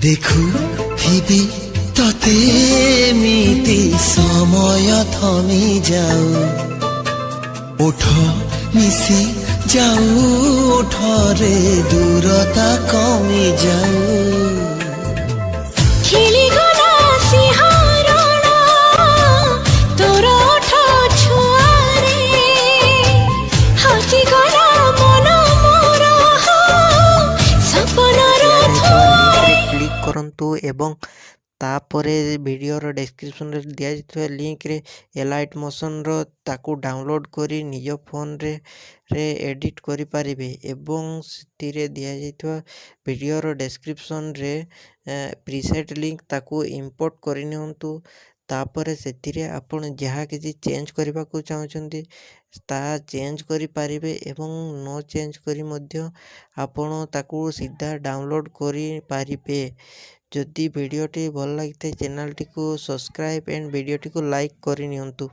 ଦେଖୁଥିବି ତତେ ଏମିତି ସମୟ ଥମି ଯାଉ ଓଠ ମିଶି ଯାଉ ଓଠରେ ଦୂରତା କମି ଯାଉ ଖେଳିଗଲା ସିଂହରଣ ତୋର ଓଠ ଛୁଆରେ ହଜିଗଲା ମନ ମୋର ସପନର ଧୂଆରେ କ୍ଲିକ୍ କରନ୍ତୁ ଏବଂ ତାପରେ ଭିଡ଼ିଓର ଡେସ୍କ୍ରିପସନ୍ରେ ଦିଆଯାଇଥିବା ଲିଙ୍କରେ ଏଲାଇଟ୍ ମୋସନ୍ର ତାକୁ ଡାଉନଲୋଡ଼୍ କରି ନିଜ ଫୋନ୍ରେ ଏଡ଼ିଟ୍ କରିପାରିବେ ଏବଂ ସେଥିରେ ଦିଆଯାଇଥିବା ଭିଡ଼ିଓର ଡେସ୍କ୍ରିପସନ୍ରେ ପ୍ରିସେଟ୍ ଲିଙ୍କ ତାକୁ ଇମ୍ପୋର୍ଟ କରିନିଅନ୍ତୁ। ତାପରେ ସେଥିରେ ଆପଣ ଯାହା କିଛି ଚେଞ୍ଜ କରିବାକୁ ଚାହୁଁଛନ୍ତି ତାହା ଚେଞ୍ଜ କରିପାରିବେ ଏବଂ ନ ଚେଞ୍ଜ କରି ମଧ୍ୟ ଆପଣ ତାକୁ ସିଧା ଡାଉନଲୋଡ଼୍ କରିପାରିବେ। ଯଦି ଭିଡ଼ିଓଟି ଭଲ ଲାଗିଥାଏ ଚ୍ୟାନେଲଟିକୁ ସବସ୍କ୍ରାଇବ୍ ଏଣ୍ଡ ଭିଡ଼ିଓଟିକୁ ଲାଇକ୍ କରିନିଅନ୍ତୁ।